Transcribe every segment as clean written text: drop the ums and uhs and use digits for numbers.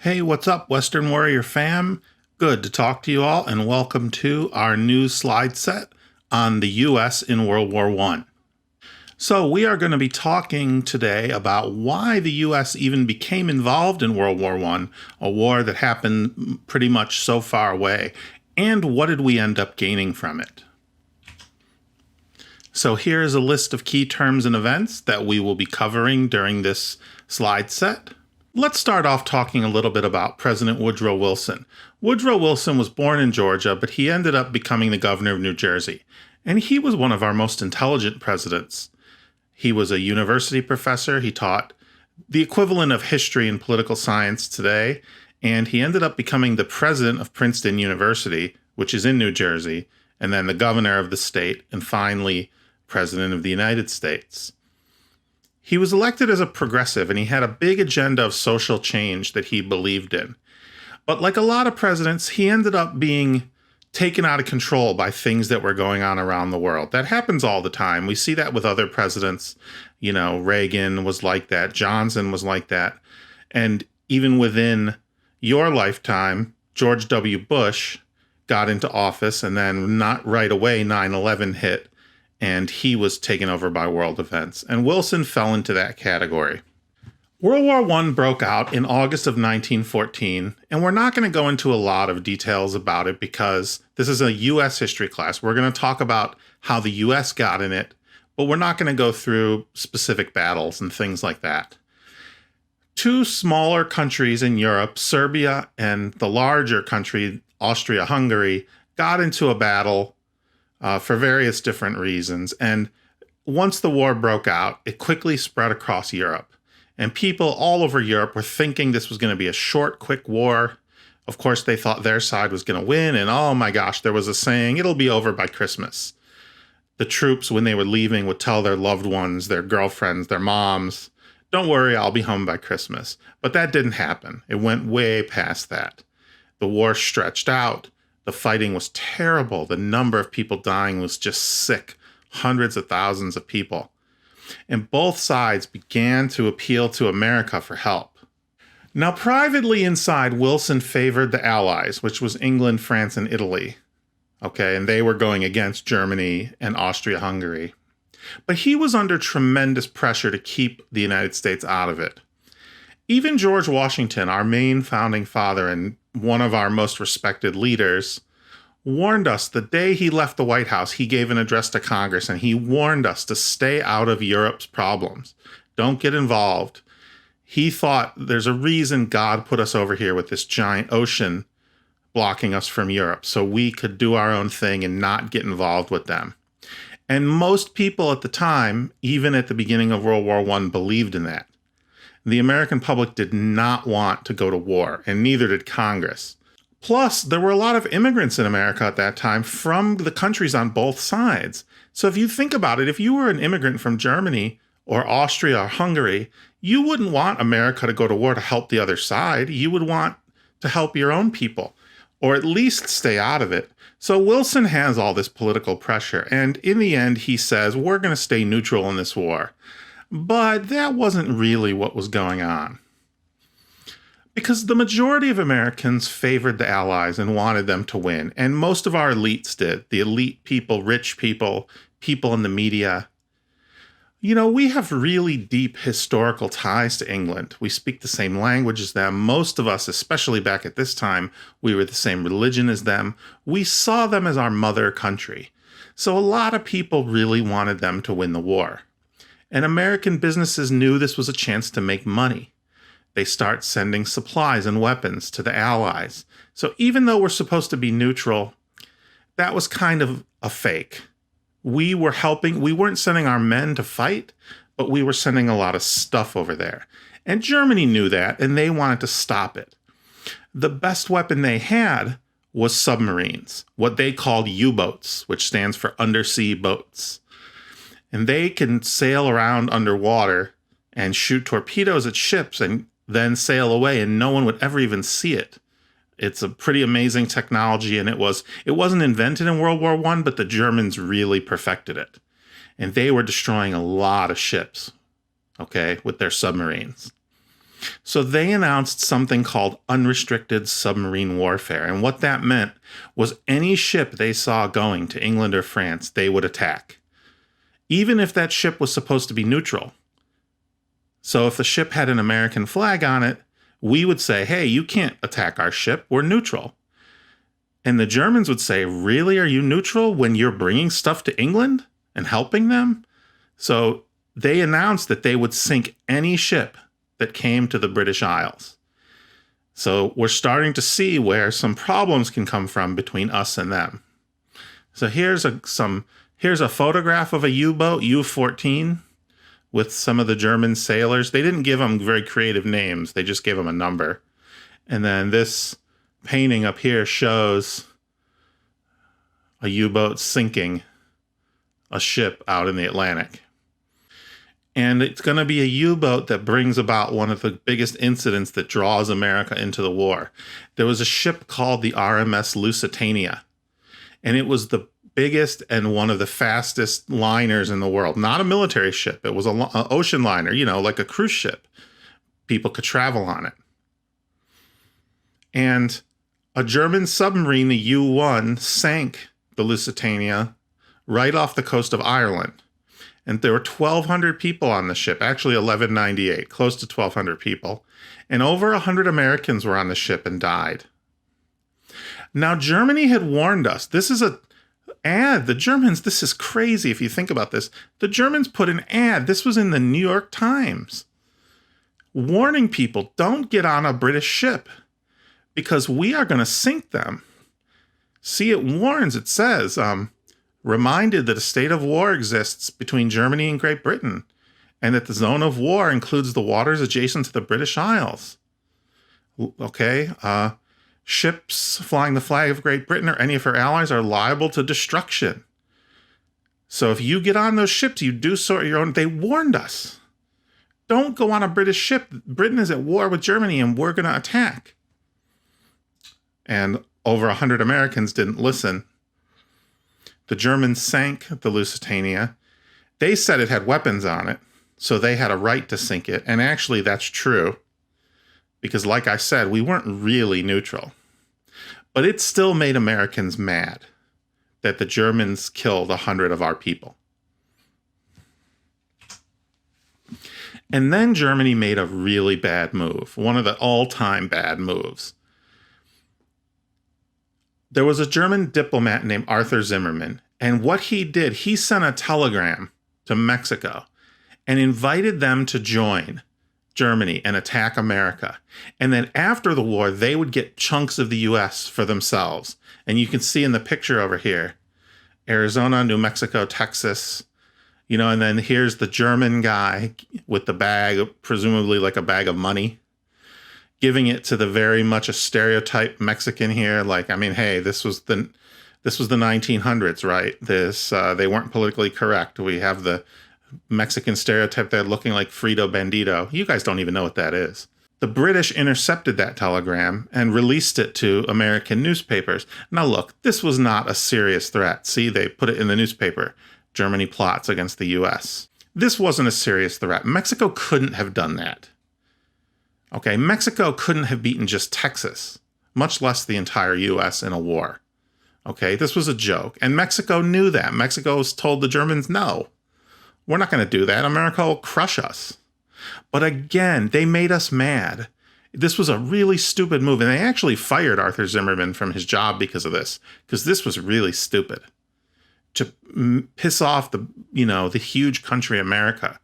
Hey, what's up, Western Warrior fam? Good to talk to you all, and welcome to our new slide set on the U.S. in World War I. So we are going to be talking today about why the U.S. even became involved in World War I, a war that happened pretty much so far away, and what did we end up gaining from it. So here is a list of key terms and events that we will be covering during this slide set. Let's start off talking a little bit about President Woodrow Wilson. Woodrow Wilson was born in Georgia, but he ended up becoming the governor of New Jersey. And he was one of our most intelligent presidents. He was a university professor. He taught the equivalent of history and political science today. And he ended up becoming the president of Princeton University, which is in New Jersey, and then the governor of the state, and finally, president of the United States. He was elected as a progressive, and he had a big agenda of social change that he believed in. But like a lot of presidents, he ended up being taken out of control by things that were going on around the world. That happens all the time. We see that with other presidents. You know, Reagan was like that. Johnson was like that. And even within your lifetime, George W. Bush got into office, and then not right away, 9/11 hit. And he was taken over by world events. And Wilson fell into that category. World War I broke out in August of 1914, and we're not going to go into a lot of details about it because this is a U.S. history class. We're going to talk about how the U.S. got in it, but we're not going to go through specific battles and things like that. Two smaller countries in Europe, Serbia and the larger country, Austria-Hungary, got into a battle for various different reasons. And once the war broke out, it quickly spread across Europe. And people all over Europe were thinking this was going to be a short, quick war. Of course, they thought their side was going to win. And oh my gosh, there was a saying, it'll be over by Christmas. The troops, when they were leaving, would tell their loved ones, their girlfriends, their moms, don't worry, I'll be home by Christmas. But that didn't happen. It went way past that. The war stretched out. The fighting was terrible. The number of people dying was just sick. Hundreds of thousands of people. And both sides began to appeal to America for help. Now, privately inside, Wilson favored the Allies, which was England, France, and Italy. Okay, and they were going against Germany and Austria-Hungary. But he was under tremendous pressure to keep the United States out of it. Even George Washington, our main founding father and one of our most respected leaders, warned us the day he left the White House. He gave an address to Congress, and he warned us to stay out of Europe's problems. Don't get involved. He thought there's a reason God put us over here with this giant ocean blocking us from Europe, so we could do our own thing and not get involved with them. And most people at the time, even at the beginning of World War I, believed in that. The American public did not want to go to war, and neither did Congress. Plus, there were a lot of immigrants in America at that time from the countries on both sides. So if you think about it, if you were an immigrant from Germany or Austria or Hungary, you wouldn't want America to go to war to help the other side. You would want to help your own people, or at least stay out of it. So Wilson has all this political pressure, and in the end, he says, we're going to stay neutral in this war. But that wasn't really what was going on. Because the majority of Americans favored the Allies and wanted them to win. And most of our elites did. The elite people, rich people, people in the media. You know, we have really deep historical ties to England. We speak the same language as them. Most of us, especially back at this time, we were the same religion as them. We saw them as our mother country. So a lot of people really wanted them to win the war. And American businesses knew this was a chance to make money. They start sending supplies and weapons to the Allies. So even though we're supposed to be neutral, that was kind of a fake. We weren't sending our men to fight, but we were sending a lot of stuff over there. And Germany knew that, and they wanted to stop it. The best weapon they had was submarines, what they called U-boats, which stands for undersea boats. And they can sail around underwater and shoot torpedoes at ships and then sail away, and no one would ever even see it. It's a pretty amazing technology, and it wasn't invented in World War I, but the Germans really perfected it. And they were destroying a lot of ships, okay, with their submarines. So they announced something called unrestricted submarine warfare. And what that meant was any ship they saw going to England or France, they would attack, even if that ship was supposed to be neutral. So if the ship had an American flag on it, we would say, hey, you can't attack our ship. We're neutral. And the Germans would say, really, are you neutral when you're bringing stuff to England and helping them? So they announced that they would sink any ship that came to the British Isles. So we're starting to see where some problems can come from between us and them. So here's a photograph of a U-boat, U-14, with some of the German sailors. They didn't give them very creative names. They just gave them a number. And then this painting up here shows a U-boat sinking a ship out in the Atlantic. And it's going to be a U-boat that brings about one of the biggest incidents that draws America into the war. There was a ship called the RMS Lusitania, and it was the biggest and one of the fastest liners in the world. Not a military ship. It was an ocean liner, like a cruise ship. People could travel on it. And a German submarine, the U-1, sank the Lusitania right off the coast of Ireland. And there were 1,200 people on the ship, actually 1,198, close to 1,200 people. And over 100 Americans were on the ship and died. Now, Germany had warned us. This is an ad. The Germans, this is crazy if you think about this. The Germans put an ad. This was in the New York Times, warning people, don't get on a British ship because we are going to sink them. See, it warns, it says, reminded that a state of war exists between Germany and Great Britain, and that the zone of war includes the waters adjacent to the British Isles. Okay, ships flying the flag of Great Britain or any of her allies are liable to destruction. So if you get on those ships, you do so at your own. They warned us. Don't go on a British ship. Britain is at war with Germany, and we're going to attack. And over 100 Americans didn't listen. The Germans sank the Lusitania. They said it had weapons on it, so they had a right to sink it. And actually, that's true. Because like I said, we weren't really neutral. But it still made Americans mad that the Germans killed 100 of our people. And then Germany made a really bad move, one of the all-time bad moves. There was a German diplomat named Arthur Zimmermann, and what he did, he sent a telegram to Mexico and invited them to join Germany and attack America. And then after the war, they would get chunks of the U.S. for themselves. And you can see in the picture over here, Arizona, New Mexico, Texas, and then here's the German guy with the bag, presumably like a bag of money, giving it to the very much a stereotype Mexican here. Like, I mean, hey, this was the 1900s, right? They weren't politically correct. We have the Mexican stereotype there looking like Frito Bandito. You guys don't even know what that is. The British intercepted that telegram and released it to American newspapers. Now look, this was not a serious threat. See, they put it in the newspaper. Germany plots against the U.S. This wasn't a serious threat. Mexico couldn't have done that. Okay, Mexico couldn't have beaten just Texas, much less the entire U.S. in a war. Okay, this was a joke. And Mexico knew that. Mexico told the Germans, no, we're not going to do that. America will crush us. But again, they made us mad. This was a really stupid move. And they actually fired Arthur Zimmermann from his job because of this, because this was really stupid. To piss off the huge country America,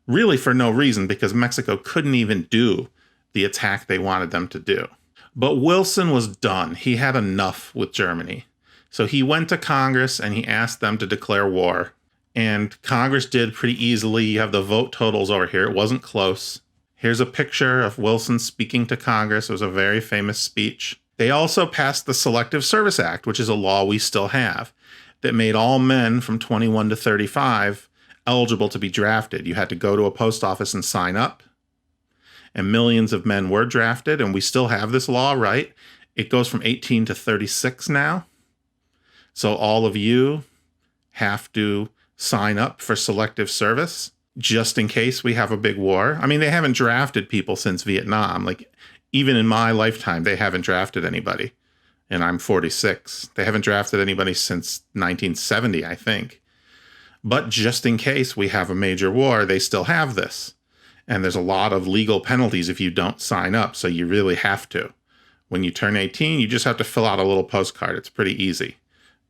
really for no reason, because Mexico couldn't even do the attack they wanted them to do. But Wilson was done. He had enough with Germany. So he went to Congress and he asked them to declare war. And Congress did pretty easily. You have the vote totals over here. It wasn't close. Here's a picture of Wilson speaking to Congress. It was a very famous speech. They also passed the Selective Service Act, which is a law we still have, that made all men from 21 to 35 eligible to be drafted. You had to go to a post office and sign up. And millions of men were drafted, and we still have this law, right? It goes from 18 to 36 now. So all of you have to sign up for selective service. just in case we have a big war. I mean, they haven't drafted people since Vietnam. Like, even in my lifetime, they haven't drafted anybody. And I'm 46. They haven't drafted anybody since 1970, I think. But just in case we have a major war, they still have this. And there's a lot of legal penalties if you don't sign up. So you really have to. When you turn 18, you just have to fill out a little postcard. It's pretty easy.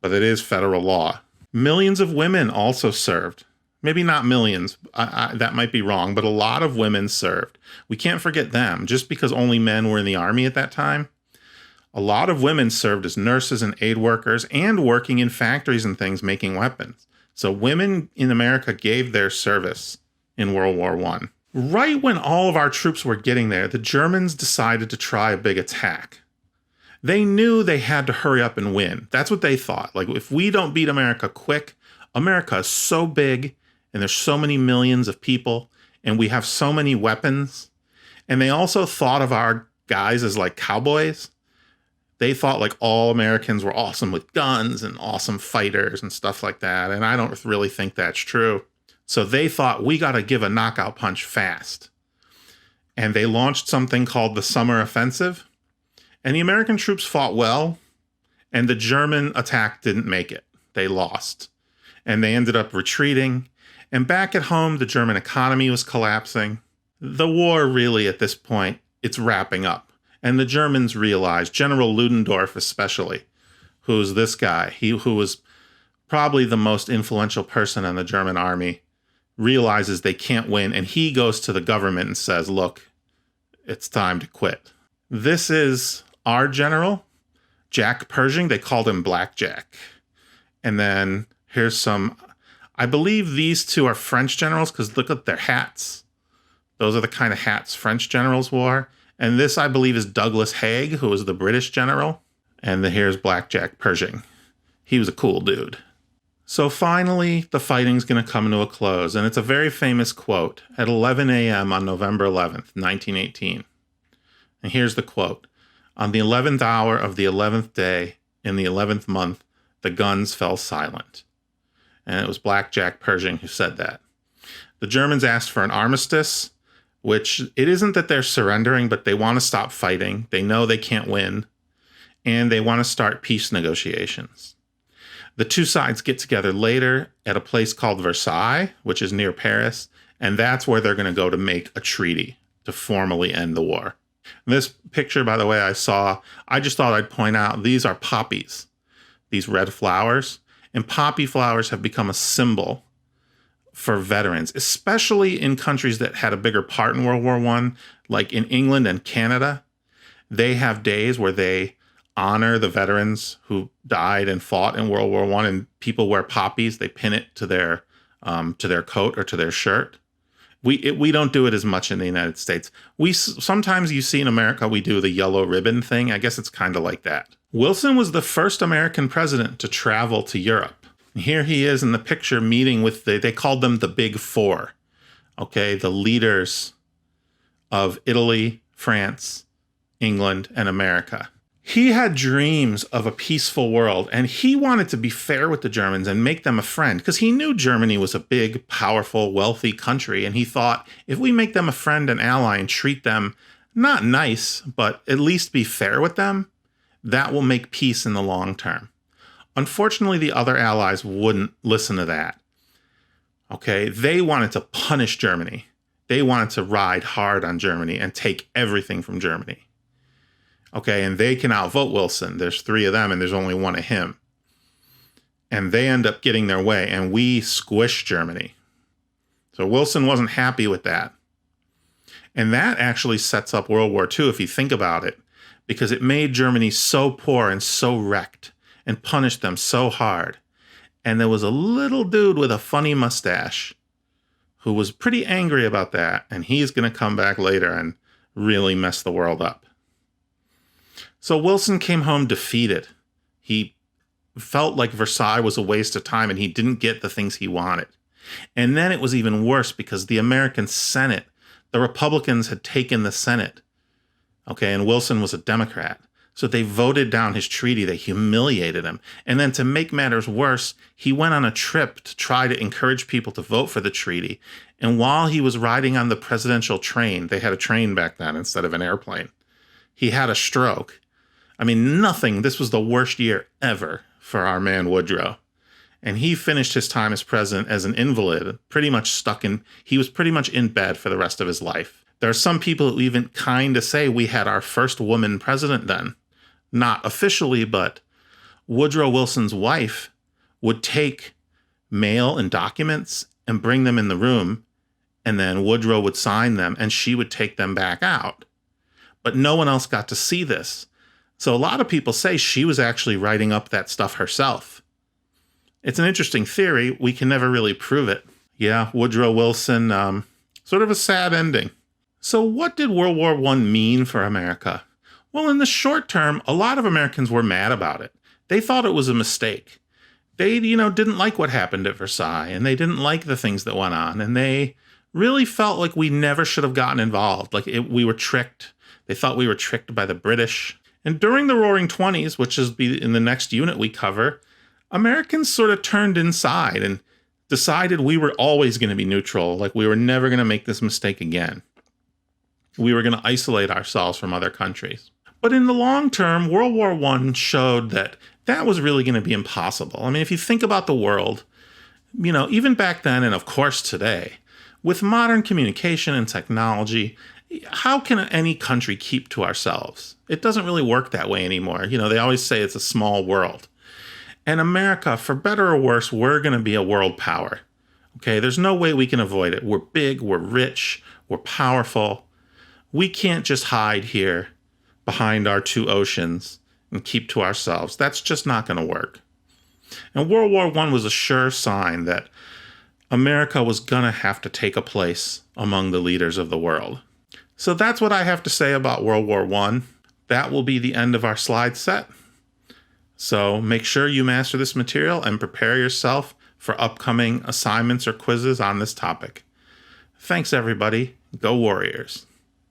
But it is federal law. Millions of women also served. Maybe not millions. That might be wrong. But a lot of women served. We can't forget them. Just because only men were in the army at that time, a lot of women served as nurses and aid workers and working in factories and things making weapons. So women in America gave their service in World War I. Right when all of our troops were getting there, the Germans decided to try a big attack. They knew they had to hurry up and win. That's what they thought. Like, if we don't beat America quick, America is so big and there's so many millions of people and we have so many weapons. And they also thought of our guys as like cowboys. They thought like all Americans were awesome with guns and awesome fighters and stuff like that. And I don't really think that's true. So they thought, we got to give a knockout punch fast. And they launched something called the Summer Offensive. And the American troops fought well. And the German attack didn't make it. They lost. And they ended up retreating. And back at home, the German economy was collapsing. The war really, at this point, it's wrapping up. And the Germans realized, General Ludendorff especially, who's this guy, who was probably the most influential person in the German army, realizes they can't win. And he goes to the government and says, look, it's time to quit. This is our general, Jack Pershing. They called him Blackjack. And then here's some, I believe these two are French generals because look at their hats. Those are the kind of hats French generals wore. And this, I believe, is Douglas Haig, who was the British general. And then here's Blackjack Pershing. He was a cool dude. So finally, the fighting's going to come to a close. And it's a very famous quote at 11 a.m. on November 11th, 1918. And here's the quote. On the 11th hour of the 11th day, in the 11th month, the guns fell silent. And it was Blackjack Pershing who said that. The Germans asked for an armistice, which it isn't that they're surrendering, but they want to stop fighting. They know they can't win. And they want to start peace negotiations. The two sides get together later at a place called Versailles, which is near Paris. And that's where they're going to go to make a treaty to formally end the war. This picture, by the way, I just thought I'd point out, these are poppies, these red flowers. And poppy flowers have become a symbol for veterans, especially in countries that had a bigger part in World War I, like in England and Canada. They have days where they honor the veterans who died and fought in World War I, and people wear poppies. They pin it to their coat or to their shirt. We don't do it as much in the United States. Sometimes you see in America, we do the yellow ribbon thing. I guess it's kind of like that. Wilson was the first American president to travel to Europe. And here he is in the picture meeting with they called them the Big Four. Okay, the leaders of Italy, France, England, and America. He had dreams of a peaceful world, and he wanted to be fair with the Germans and make them a friend because he knew Germany was a big, powerful, wealthy country. And he thought, if we make them a friend and ally and treat them not nice, but at least be fair with them, that will make peace in the long term. Unfortunately, the other allies wouldn't listen to that. Okay, they wanted to punish Germany. They wanted to ride hard on Germany and take everything from Germany. Okay, and they can outvote Wilson. There's three of them, and there's only one of him. And they end up getting their way, and we squish Germany. So Wilson wasn't happy with that. And that actually sets up World War II, if you think about it, because it made Germany so poor and so wrecked and punished them so hard. And there was a little dude with a funny mustache who was pretty angry about that, and he's going to come back later and really mess the world up. So Wilson came home defeated. He felt like Versailles was a waste of time and he didn't get the things he wanted. And then it was even worse because the American Senate, the Republicans had taken the Senate. Okay, and Wilson was a Democrat. So they voted down his treaty. They humiliated him. And then to make matters worse, he went on a trip to try to encourage people to vote for the treaty. And while he was riding on the presidential train, they had a train back then instead of an airplane, he had a stroke. I mean, this was the worst year ever for our man Woodrow. And he finished his time as president as an invalid, he was pretty much in bed for the rest of his life. There are some people who even kind of say we had our first woman president then. Not officially, but Woodrow Wilson's wife would take mail and documents and bring them in the room, and then Woodrow would sign them and she would take them back out. But no one else got to see this. So a lot of people say she was actually writing up that stuff herself. It's an interesting theory. We can never really prove it. Yeah, Woodrow Wilson, sort of a sad ending. So what did World War I mean for America? Well, in the short term, a lot of Americans were mad about it. They thought it was a mistake. They, didn't like what happened at Versailles, and they didn't like the things that went on, and they really felt like we never should have gotten involved. We were tricked. They thought we were tricked by the British. And during the Roaring Twenties, which is in the next unit we cover, Americans sort of turned inside and decided we were always going to be neutral, like we were never going to make this mistake again. We were going to isolate ourselves from other countries. But in the long term, World War I showed that was really going to be impossible. I mean, if you think about the world, even back then and of course today, with modern communication and technology, how can any country keep to ourselves? It doesn't really work that way anymore. They always say it's a small world. And America, for better or worse, we're going to be a world power. Okay, there's no way we can avoid it. We're big, we're rich, we're powerful. We can't just hide here behind our two oceans and keep to ourselves. That's just not going to work. And World War I was a sure sign that America was going to have to take a place among the leaders of the world. So that's what I have to say about World War I. That will be the end of our slide set. So make sure you master this material and prepare yourself for upcoming assignments or quizzes on this topic. Thanks, everybody. Go Warriors.